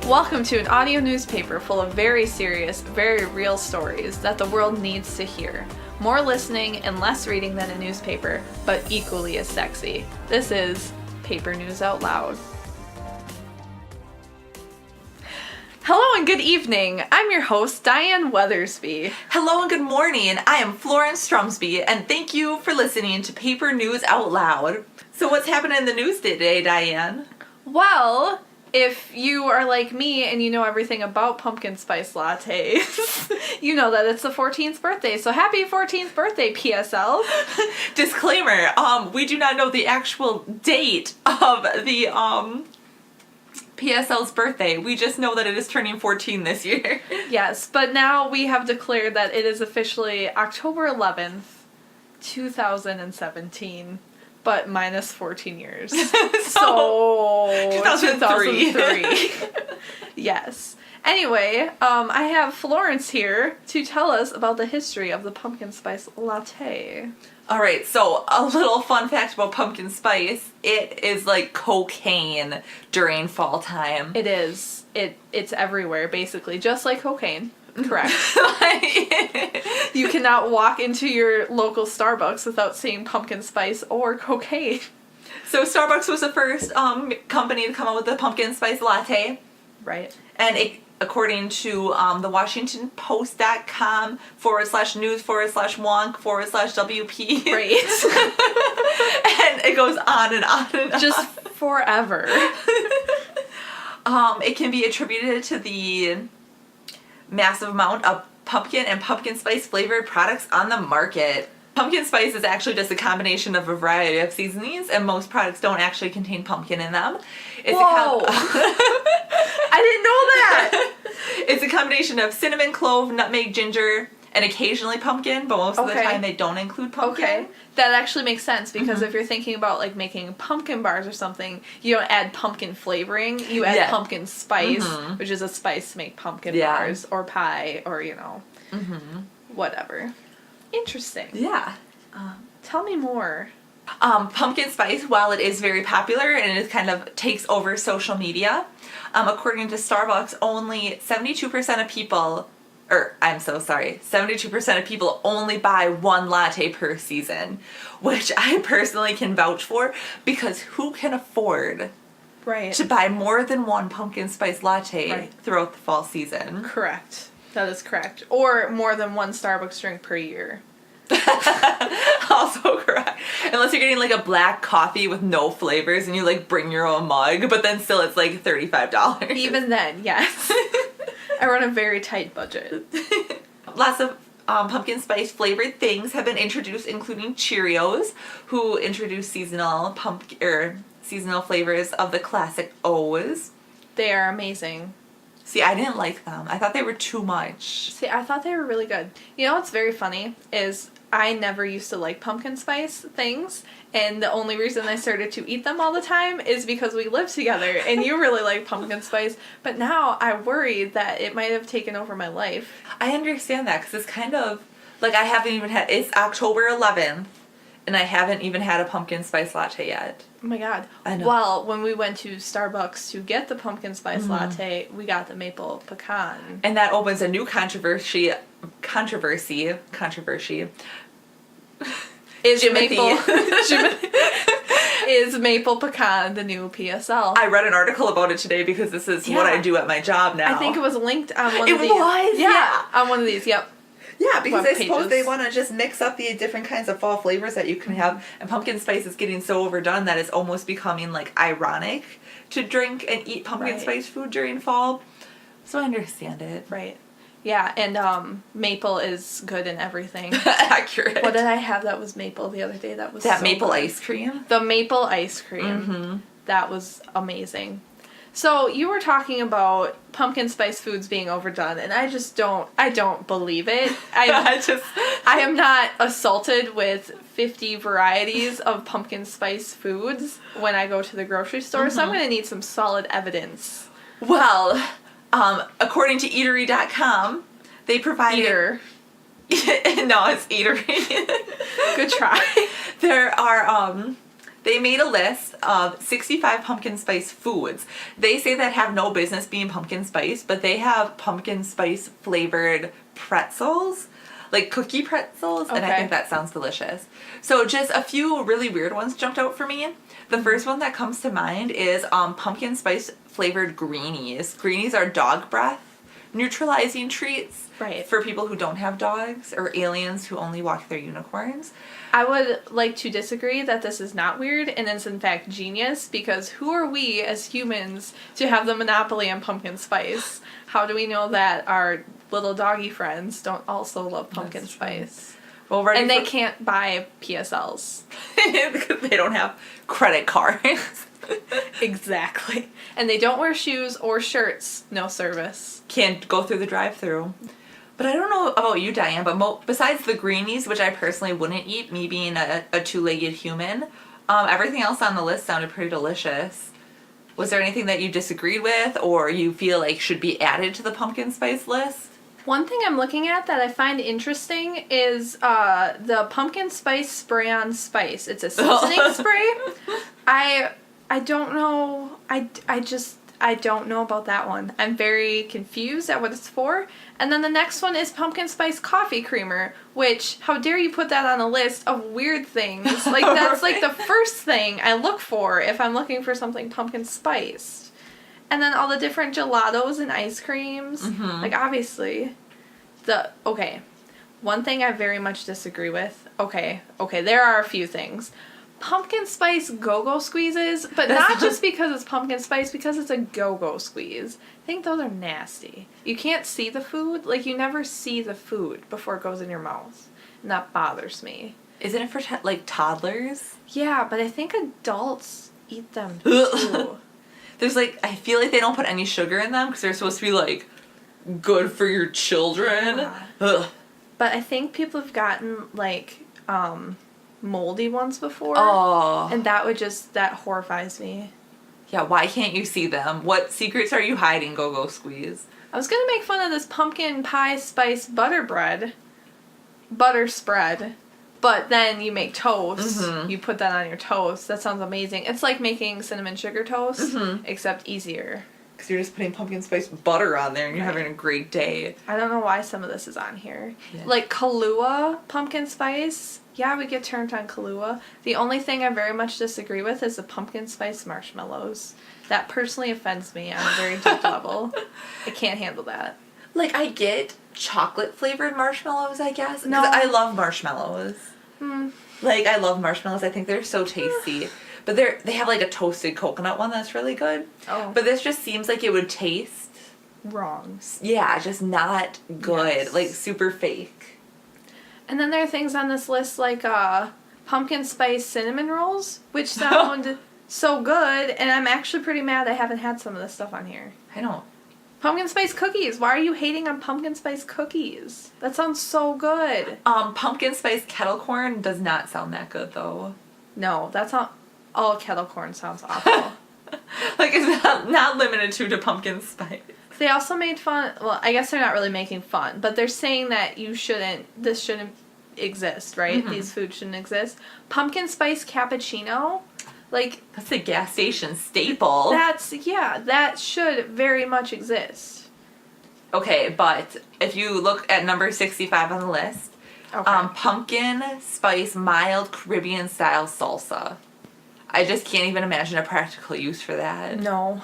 Welcome to an audio newspaper full of very serious, very real stories that the world needs to hear. More listening and less reading than a newspaper, but equally as sexy. This is Paper News Out Loud. Hello and good evening. I'm your host, Diane Weathersby. Hello and good morning. I am Florence Strumsby, and thank you for listening to Paper News Out Loud. So what's happening in the news today, Diane? Well, if you are like me and you know everything about pumpkin spice lattes, you know that it's the 14th birthday. So happy 14th birthday, PSLs. Disclaimer, we do not know the actual date of the PSL's birthday. We just know that it is turning 14 this year. Yes, but now we have declared that it is officially October 11th, 2017. But minus 14 years. So 2003. Yes. Anyway, I have Florence here to tell us about the history of the pumpkin spice latte. Alright, so a little fun fact about pumpkin spice. It is like cocaine during fall time. It is. It's everywhere, basically, just like cocaine. Correct. You cannot walk into your local Starbucks without seeing pumpkin spice or cocaine. So Starbucks was the first company to come up with the pumpkin spice latte. Right. And according to the WashingtonPost.com /news/wonk/WP. Right. And it goes on and on and on. Just forever. It can be attributed to the massive amount of pumpkin and pumpkin spice flavored products on the market. Pumpkin spice is actually just a combination of a variety of seasonings, and most products don't actually contain pumpkin in them. Whoa! I didn't know that! It's a combination of cinnamon, clove, nutmeg, ginger, and occasionally pumpkin, but most of the time they don't include pumpkin. Okay. That actually makes sense because if you're thinking about like making pumpkin bars or something, you don't add pumpkin flavoring, you add pumpkin spice, which is a spice to make pumpkin bars or pie or, whatever. Interesting. Yeah. Tell me more. Pumpkin spice, while it is very popular and it kind of takes over social media, according to Starbucks, only 72% of people 72% of people only buy one latte per season, which I personally can vouch for because who can afford to buy more than one pumpkin spice latte throughout the fall season? Correct. That is correct. Or more than one Starbucks drink per year. Also correct. Unless you're getting like a black coffee with no flavors and you like bring your own mug, but then still it's like $35. Even then, yes. I run a very tight budget. Lots of pumpkin spice flavored things have been introduced, including Cheerios, who introduced seasonal flavors of the classic O's. They are amazing. See, I didn't like them. I thought they were too much. See, I thought they were really good. You know what's very funny is I never used to like pumpkin spice things, and the only reason I started to eat them all the time is because we lived together, and you really like pumpkin spice, but now I worry that it might have taken over my life. I understand that, because it's kind of, like, I haven't even had, it's October 11th, and I haven't even had a pumpkin spice latte yet. Oh my god. I know. Well, when we went to Starbucks to get the pumpkin spice latte, we got the maple pecan. And that opens a new controversy. Is maple pecan the new PSL? I read an article about it today because this is what I do at my job now. I think it was linked on one of these. It was? Yeah, on one of these, yep. Yeah, because web I suppose pages. they want to just mix up the different kinds of fall flavors that you can have. And pumpkin spice is getting so overdone that it's almost becoming, like, ironic to drink and eat pumpkin spice food during fall. So I understand it. Right. Yeah, and maple is good in everything. Accurate. What did I have that was maple the other day? That was that so maple good. ice cream? The maple ice cream. That was amazing. So you were talking about pumpkin spice foods being overdone, and I don't believe it. I am not assaulted with 50 varieties of pumpkin spice foods when I go to the grocery store, so I'm going to need some solid evidence. Well, according to Eatery.com, they provide... Eater. No, it's Eatery. Good try. There are They made a list of 65 pumpkin spice foods. They say that have no business being pumpkin spice, but they have pumpkin spice flavored pretzels, like cookie pretzels, and I think that sounds delicious. So just a few really weird ones jumped out for me. The first one that comes to mind is pumpkin spice flavored greenies. Greenies are dog breath neutralizing treats for people who don't have dogs or aliens who only walk their unicorns. I would like to disagree that this is not weird and is in fact genius, because who are we as humans to have the monopoly on pumpkin spice? How do we know that our little doggy friends don't also love pumpkin spice? Well, and they can't buy PSLs. Because they don't have credit cards. Exactly. And they don't wear shoes or shirts. No service. Can't go through the drive-thru. But I don't know about you, Diane, but besides the greenies, which I personally wouldn't eat, me being a two-legged human, everything else on the list sounded pretty delicious. Was there anything that you disagreed with or you feel like should be added to the pumpkin spice list? One thing I'm looking at that I find interesting is the pumpkin spice spray on spice. It's a seasoning spray. I don't know. I don't know about that one. I'm very confused at what it's for. And then the next one is pumpkin spice coffee creamer, which, how dare you put that on a list of weird things? Like, that's like the first thing I look for if I'm looking for something pumpkin spiced. And then all the different gelatos and ice creams. Mm-hmm. Like, obviously, one thing I very much disagree with. Okay, there are a few things. Pumpkin spice go-go squeezes, but not just because it's pumpkin spice, because it's a go-go squeeze. I think those are nasty. You can't see the food. Like, you never see the food before it goes in your mouth. And that bothers me. Isn't it for, toddlers? Yeah, but I think adults eat them, too. There's, I feel like they don't put any sugar in them because they're supposed to be, good for your children. Yeah. Ugh. But I think people have gotten, moldy ones before. Oh. And that horrifies me. Yeah, why can't you see them? What secrets are you hiding, Go-Go Squeeze? I was going to make fun of this pumpkin pie spice butter spread, but then you make toast. Mm-hmm. You put that on your toast. That sounds amazing. It's like making cinnamon sugar toast, except easier. Because you're just putting pumpkin spice butter on there and you're having a great day. I don't know why some of this is on here. Yeah. Like Kahlua pumpkin spice. Yeah, we get turned on Kahlua. The only thing I very much disagree with is the pumpkin spice marshmallows. That personally offends me on a very deep level. I can't handle that. I get chocolate flavored marshmallows, I guess. No. I love marshmallows. I love marshmallows. I think they're so tasty. But they have a toasted coconut one that's really good. Oh. But this just seems like it would taste wrong. Yeah, just not good. Yes. Super fake. And then there are things on this list like pumpkin spice cinnamon rolls, which sound so good, and I'm actually pretty mad I haven't had some of this stuff on here. I know. Pumpkin spice cookies. Why are you hating on pumpkin spice cookies? That sounds so good. Pumpkin spice kettle corn does not sound that good, though. No, that's not... All kettle corn sounds awful. It's not limited to pumpkin spice. They also made fun... Well, I guess they're not really making fun, but they're saying that this shouldn't exist, right? Mm-hmm. These foods shouldn't exist. Pumpkin spice cappuccino, that's a gas station staple. That should very much exist. Okay, but if you look at number 65 on the list, pumpkin spice mild Caribbean style salsa. I just can't even imagine a practical use for that. No.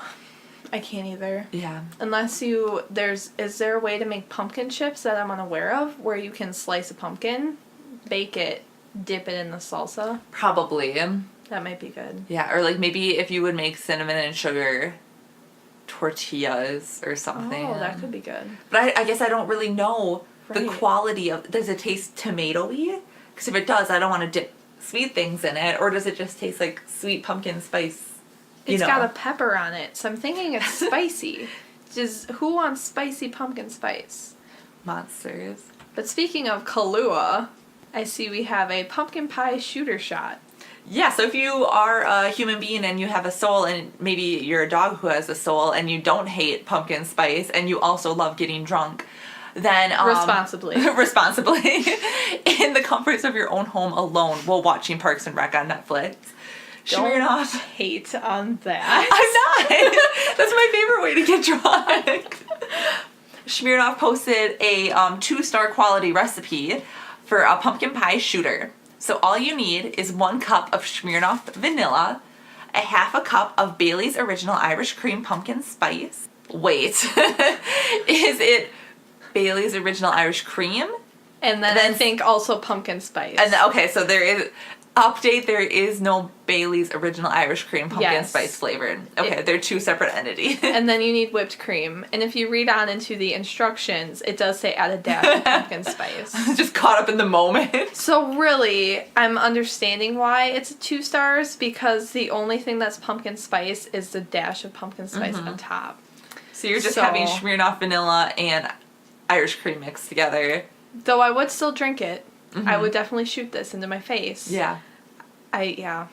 I can't either. Yeah. Unless is there a way to make pumpkin chips that I'm unaware of where you can slice a pumpkin, bake it, dip it in the salsa? Probably. That might be good. Yeah, or maybe if you would make cinnamon and sugar tortillas or something. Oh, that could be good. But I guess I don't really know the quality of... Does it taste tomato-y? Because if it does, I don't want to dip sweet things in it. Or does it just taste like sweet pumpkin spice? It's got a pepper on it, so I'm thinking it's spicy. Who wants spicy pumpkin spice? Monsters. But speaking of Kahlua, I see we have a pumpkin pie shooter shot. Yeah, so if you are a human being and you have a soul, and maybe you're a dog who has a soul, and you don't hate pumpkin spice, and you also love getting drunk, then... responsibly, in the comforts of your own home alone while watching Parks and Rec on Netflix, Smirnoff. Hate on that. I'm not. That's my favorite way to get drunk. Smirnoff posted a 2-star quality recipe for a pumpkin pie shooter. So all you need is 1 cup of Smirnoff vanilla, a half a cup of Bailey's Original Irish Cream pumpkin spice. Wait, is it Bailey's Original Irish Cream? And then I think also pumpkin spice. And okay, so there is update. There is no Bailey's Original Irish Cream pumpkin spice flavored. Okay, they're 2 separate entities. And then you need whipped cream. And if you read on into the instructions, it does say add a dash of pumpkin spice. Just caught up in the moment. So really, I'm understanding why it's 2 stars, because the only thing that's pumpkin spice is the dash of pumpkin spice on top. So you're just having Smirnoff vanilla and Irish cream mixed together. Though I would still drink it. I would definitely shoot this into my face. Yeah. Yeah.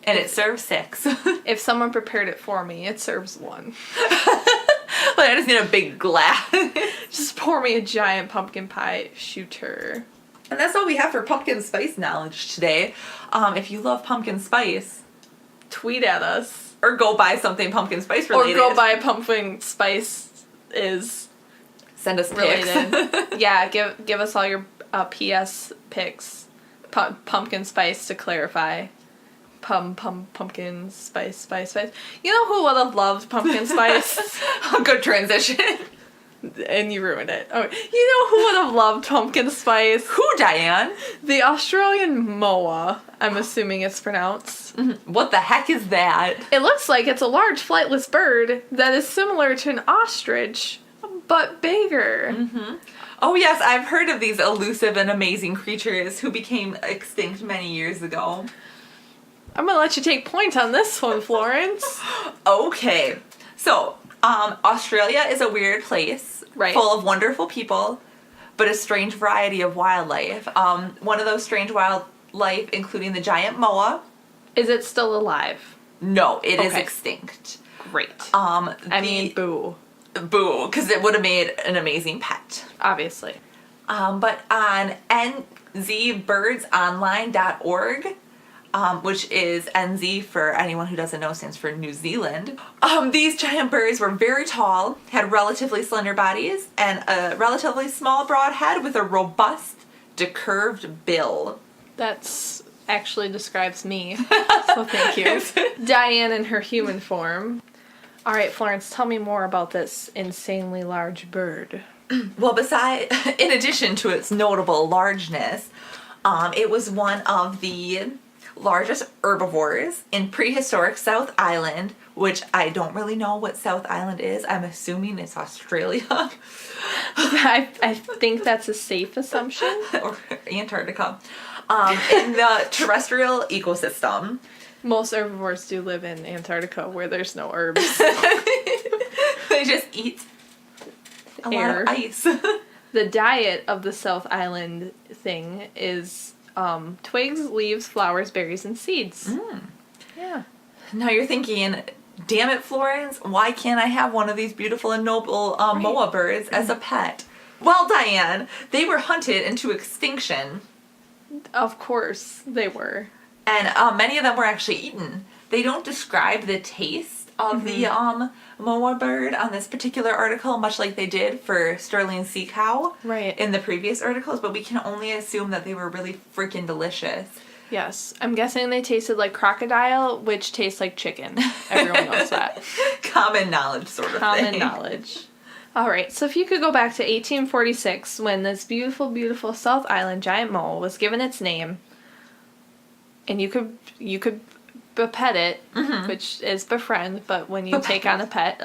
And it serves 6. If someone prepared it for me, it serves 1. But I just need a big glass. Just pour me a giant pumpkin pie shooter. And that's all we have for pumpkin spice knowledge today. If you love pumpkin spice, tweet at us. Or go buy something pumpkin spice related. Or go buy pumpkin spice is send us related. pics. Yeah, give us all your PS pics. Pumpkin spice to clarify. Pumpkin spice. You know who would have loved pumpkin spice? A good transition. And you ruined it. Oh, you know who would have loved pumpkin spice? Who, Diane? The Australian moa, I'm assuming it's pronounced. What the heck is that? It looks like it's a large flightless bird that is similar to an ostrich, but bigger. Oh yes, I've heard of these elusive and amazing creatures who became extinct many years ago. I'm gonna let you take point on this one, Florence. Okay. So, Australia is a weird place, full of wonderful people, but a strange variety of wildlife. One of those strange wildlife, including the giant moa. Is it still alive? No, it is extinct. Great. I mean, boo. Boo, because it would have made an amazing pet. Obviously. But on nzbirdsonline.org, which is NZ for anyone who doesn't know stands for New Zealand. These giant birds were very tall, had relatively slender bodies, and a relatively small broad head with a robust, decurved bill. That's actually describes me, so thank you. Diane in her human form. All right, Florence, tell me more about this insanely large bird. Well, in addition to its notable largeness, it was one of the largest herbivores in prehistoric South Island, which I don't really know what South Island is. I'm assuming it's Australia. I think that's a safe assumption. Or Antarctica. In the terrestrial ecosystem. Most herbivores do live in Antarctica where there's no herbs. They just eat a lot of ice. The diet of the South Island thing is twigs, leaves, flowers, berries, and seeds. Yeah. Now you're thinking, damn it, Florence, why can't I have one of these beautiful and noble moa birds as a pet? Well, Diane, they were hunted into extinction. Of course they were. And many of them were actually eaten. They don't describe the taste of the moa bird on this particular article, much like they did for Sterling sea cow in the previous articles, but we can only assume that they were really freaking delicious. Yes. I'm guessing they tasted like crocodile, which tastes like chicken. Everyone knows that. Common knowledge sort of thing. Common knowledge. All right, so if you could go back to 1846 when this beautiful, beautiful South Island giant moa was given its name, and you could bepet it, which is befriend, but when you take on a pet,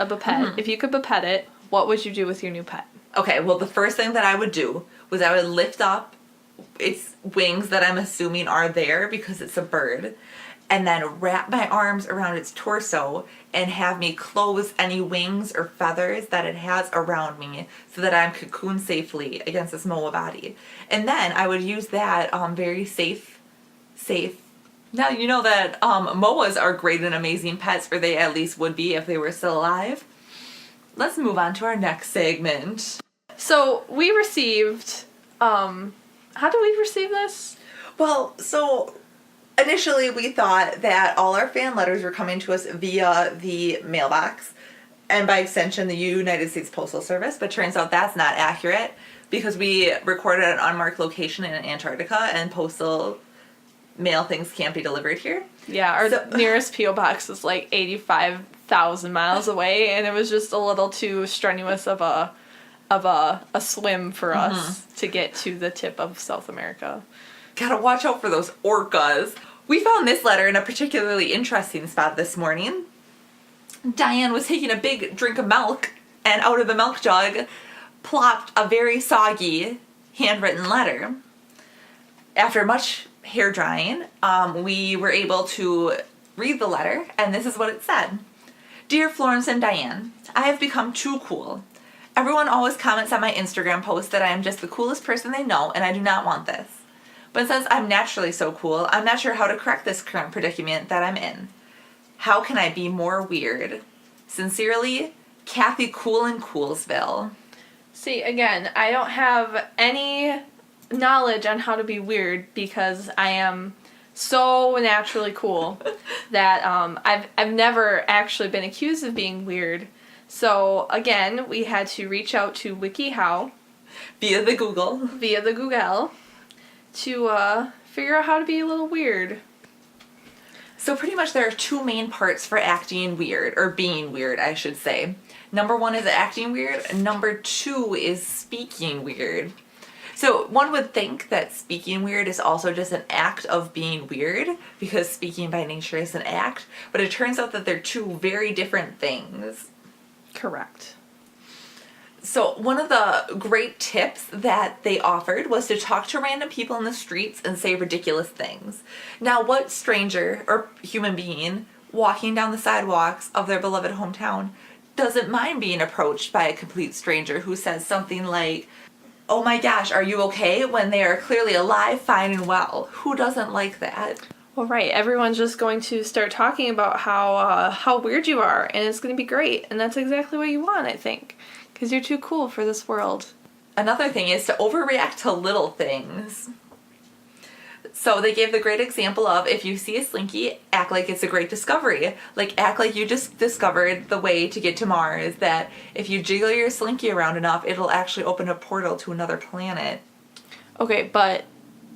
if you could bepet it, what would you do with your new pet? Okay, well, the first thing that I would do was I would lift up its wings that I'm assuming are there because it's a bird, and then wrap my arms around its torso and have me close any wings or feathers that it has around me so that I'm cocooned safely against this moa body. And then I would use that very safe. Now, you know that moas are great and amazing pets, or they at least would be if they were still alive. Let's move on to our next segment. So we received, how do we receive this? Well, so initially we thought that all our fan letters were coming to us via the mailbox and by extension the United States Postal Service, but turns out that's not accurate because we recorded an unmarked location in Antarctica and postal mail things can't be delivered here. Yeah, our nearest P.O. box is like 85,000 miles away, and it was just a little too strenuous of a swim for us to get to the tip of South America. Gotta watch out for those orcas. We found this letter in a particularly interesting spot this morning. Diane was taking a big drink of milk, and out of the milk jug plopped a very soggy handwritten letter. After much hair drying, we were able to read the letter, and this is what it said. Dear Florence and Diane, I have become too cool. Everyone always comments on my Instagram post that I am just the coolest person they know, and I do not want this. But since I'm naturally so cool, I'm not sure how to correct this current predicament that I'm in. How can I be more weird? Sincerely, Kathy Cool in Coolsville. See, again, I don't have any knowledge on how to be weird because I am so naturally cool that I've never actually been accused of being weird. So again, we had to reach out to WikiHow Via the Google to figure out how to be a little weird. So pretty much there are two main parts for acting weird, or being weird, I should say. Number one is acting weird, and number two is speaking weird. So one would think that speaking weird is also just an act of being weird, because speaking by nature is an act, but it turns out that they're two very different things. Correct. So one of the great tips that they offered was to talk to random people in the streets and say ridiculous things. Now, what stranger or human being walking down the sidewalks of their beloved hometown doesn't mind being approached by a complete stranger who says something like, "Oh my gosh, are you okay?" when they are clearly alive, fine, and well? Who doesn't like that? Well, right. Everyone's just going to start talking about how weird you are, and it's going to be great. And that's exactly what you want, I think, because you're too cool for this world. Another thing is to overreact to little things. So they gave the great example of, if you see a Slinky, act like it's a great discovery. Like, act like you just discovered the way to get to Mars, that if you jiggle your Slinky around enough, it'll actually open a portal to another planet. Okay, but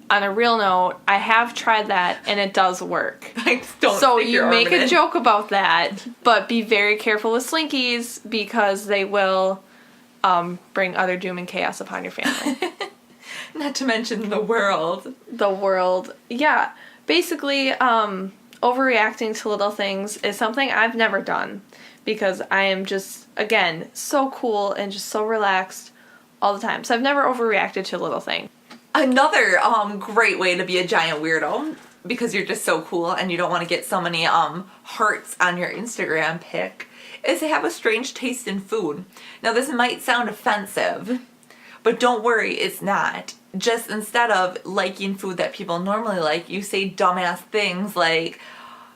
on a real note, I have tried that, and it does work. I don't so think you make a ornamented. joke about that, but be very careful with Slinkies, because they will bring utter doom and chaos upon your family. Not to mention the world. The world. Yeah. Basically, overreacting to little things is something I've never done, because I am just, again, so cool and just so relaxed all the time. So I've never overreacted to a little thing. Another great way to be a giant weirdo, because you're just so cool and you don't want to get so many hearts on your Instagram pic, is to have a strange taste in food. Now, this might sound offensive, but don't worry, it's not. Just instead of liking food that people normally like, you say dumbass things like,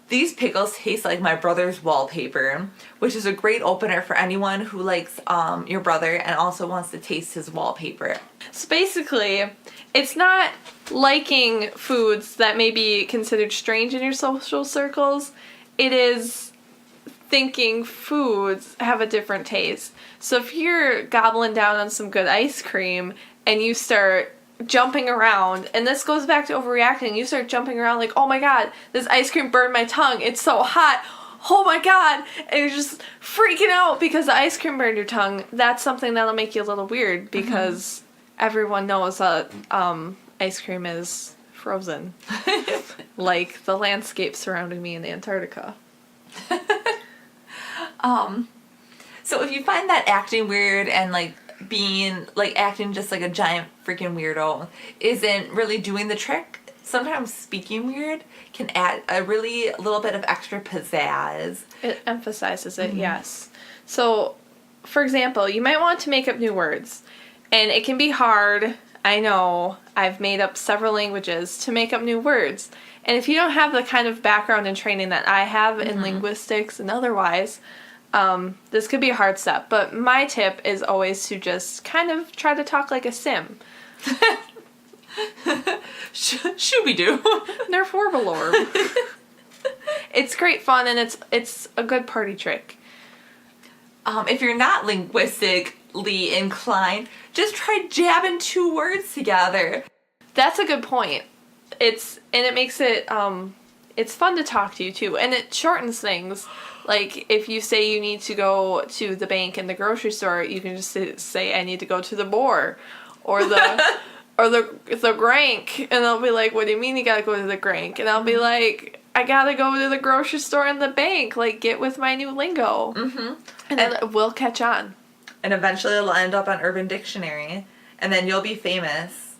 "These pickles taste like my brother's wallpaper," which is a great opener for anyone who likes your brother and also wants to taste his wallpaper. So basically, it's not liking foods that may be considered strange in your social circles. It is thinking foods have a different taste. So if you're gobbling down on some good ice cream and you start jumping around, and this goes back to overreacting, you start jumping around like, "Oh my god, this ice cream burned my tongue, it's so hot, oh my god," and you're just freaking out because the ice cream burned your tongue, that's something that'll make you a little weird, because everyone knows that ice cream is frozen. Like the landscape surrounding me in Antarctica. So if you find that acting weird and being acting just like a giant freaking weirdo isn't really doing the trick, sometimes speaking weird can add a really little bit of extra pizzazz. It emphasizes it, yes. So, for example, you might want to make up new words, and it can be hard. I know, I've made up several languages to make up new words, and if you don't have the kind of background and training that I have in linguistics and otherwise, this could be a hard step, but my tip is always to just kind of try to talk like a sim. Shooby-doo. Nerf Warbalorb. It's great fun, and it's a good party trick. If you're not linguistically inclined, just try jabbing 2 words together. That's a good point. It makes it it's fun to talk to you too, and it shortens things. Like if you say you need to go to the bank in the grocery store, you can just say I need to go to the boar, or the or the grank, and they'll be like, what do you mean you gotta go to the grank? And I'll be like, I gotta go to the grocery store and the bank. Like, get with my new lingo. Mm-hmm. And it will catch on. And eventually it'll end up on Urban Dictionary, and then you'll be famous.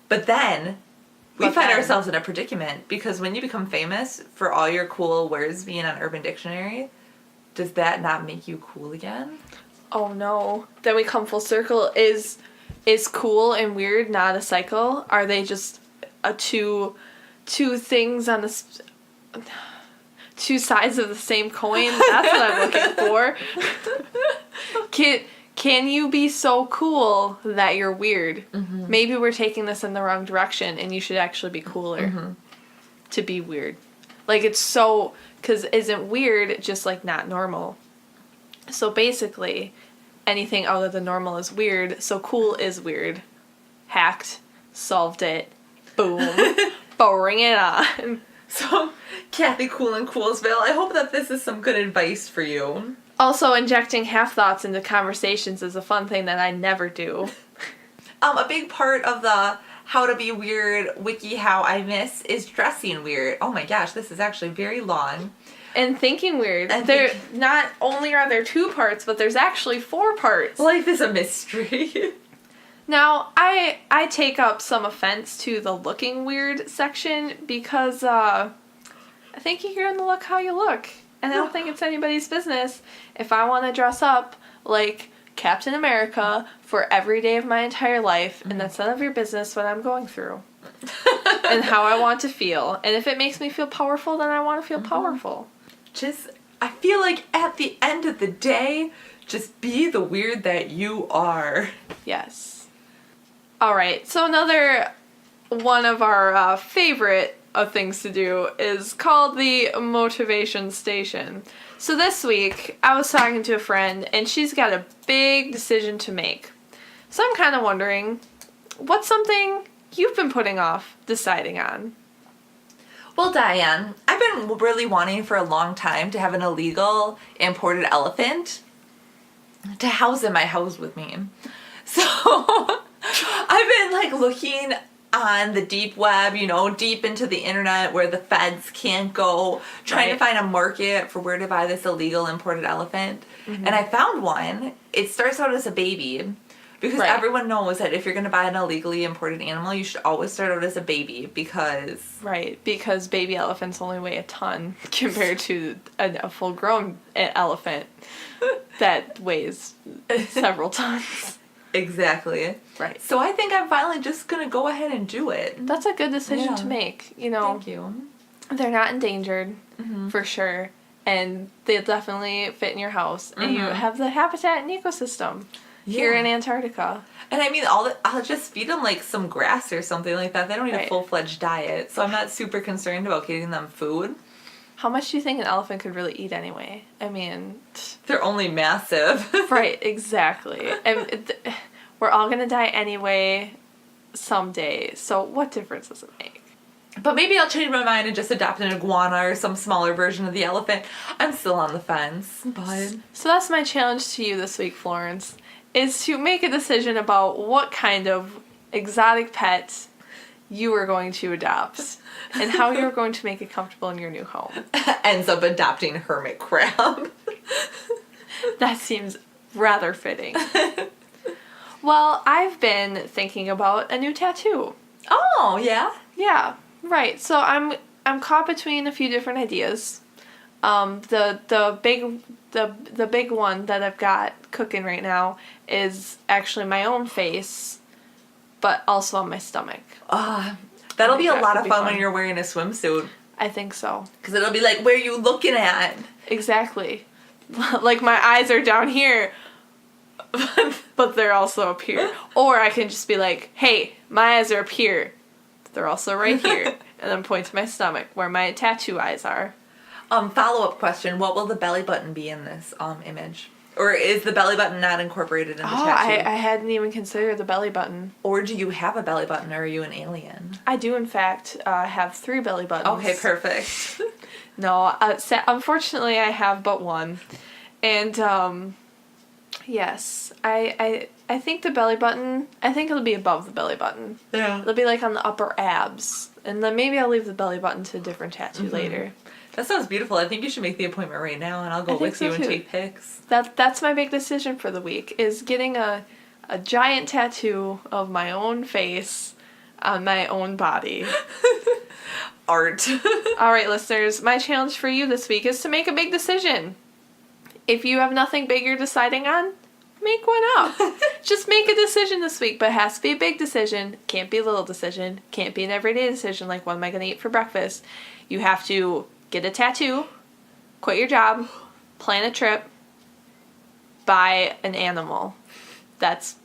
But then we find ourselves in a predicament, because when you become famous for all your cool words being on Urban Dictionary, does that not make you cool again? Oh no. Then we come full circle. Is cool and weird not a cycle? Are they just two things on the two sides of the same coin? That's what I'm looking for. Can you be so cool that you're weird? Mm-hmm. Maybe we're taking this in the wrong direction, and you should actually be cooler to be weird. Like, it's so... Because isn't weird just, like, not normal? So basically, anything other than normal is weird, so cool is weird. Hacked. Solved it. Boom. Bring it on. So, Kathy Cool in Coolsville, I hope that this is some good advice for you. Also, injecting half thoughts into conversations is a fun thing that I never do. A big part of the How to Be Weird wiki how I miss is dressing weird. Oh my gosh, this is actually very long. And thinking weird. Not only are there 2 parts, but there's actually 4 parts. Life is a mystery. Now, I take up some offense to the looking weird section, because I think you're gonna look how you look. And I don't think it's anybody's business if I want to dress up like Captain America for every day of my entire life, and that's none of your business what I'm going through. And how I want to feel. And if it makes me feel powerful, then I want to feel powerful. I feel like at the end of the day, just be the weird that you are. Yes. Alright, so another one of our favorite of things to do is called the motivation station. So this week, I was talking to a friend, and she's got a big decision to make. So I'm kind of wondering, what's something you've been putting off deciding on? Well, Diane, I've been really wanting for a long time to have an illegal imported elephant to house in my house with me. So I've been like looking on the deep web, deep into the internet where the feds can't go, trying to find a market for where to buy this illegal imported elephant. Mm-hmm. And I found one. It starts out as a baby, because everyone knows that if you're going to buy an illegally imported animal, you should always start out as a baby, because... Right, because baby elephants only weigh a ton compared to a full-grown elephant that weighs several tons. Exactly. Right. So I think I'm finally just going to go ahead and do it. That's a good decision to make. Thank you. They're not endangered, for sure. And they'll definitely fit in your house. And you have the habitat and ecosystem here in Antarctica. And I mean, I'll just feed them like some grass or something like that. They don't need a full-fledged diet. So I'm not super concerned about getting them food. How much do you think an elephant could really eat anyway? I mean... They're only massive. Right, exactly. And we're all going to die anyway someday, so what difference does it make? But maybe I'll change my mind and just adopt an iguana or some smaller version of the elephant. I'm still on the fence. But... So that's my challenge to you this week, Florence, is to make a decision about what kind of exotic pet you are going to adopt. And how you're going to make it comfortable in your new home. Ends up adopting hermit crab. That seems rather fitting. Well, I've been thinking about a new tattoo. Oh, yeah? Yeah, right. So I'm caught between a few different ideas. The big one that I've got cooking right now is actually my own face, but also on my stomach. That'll be a lot of fun when you're wearing a swimsuit. I think so. Because it'll be like, where are you looking at? Exactly. Like, my eyes are down here, but they're also up here. Or I can just be like, hey, my eyes are up here. They're also right here. And then point to my stomach where my tattoo eyes are. Follow-up question. What will the belly button be in this image? Or is the belly button not incorporated in the tattoo? I hadn't even considered the belly button. Or do you have a belly button, or are you an alien? I do, in fact, have 3 belly buttons. Okay, perfect. No, unfortunately, I have but one. And, yes, I think the belly button, I think it'll be above the belly button. Yeah. It'll be like on the upper abs. And then maybe I'll leave the belly button to a different tattoo later. That sounds beautiful. I think you should make the appointment right now, and I'll go with you and take pics. That's my big decision for the week, is getting a giant tattoo of my own face on my own body. Art. All right, listeners, my challenge for you this week is to make a big decision. If you have nothing big you're deciding on, make one up. Just make a decision this week, but it has to be a big decision. Can't be a little decision. Can't be an everyday decision like, what am I going to eat for breakfast? You have to get a tattoo, quit your job, plan a trip, buy an animal that's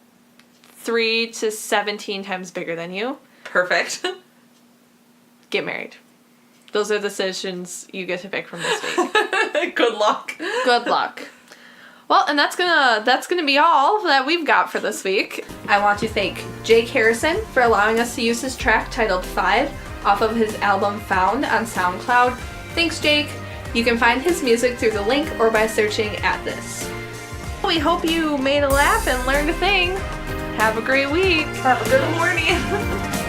3 to 17 times bigger than you. Perfect. Get married. Those are the decisions you get to pick from this week. Good luck. Good luck. Well, and that's gonna be all that we've got for this week. I want to thank Jake Harrison for allowing us to use his track titled 5 off of his album Found on SoundCloud. Thanks, Jake. You can find his music through the link or by searching at this. We hope you made a laugh and learned a thing. Have a great week. Have a good morning.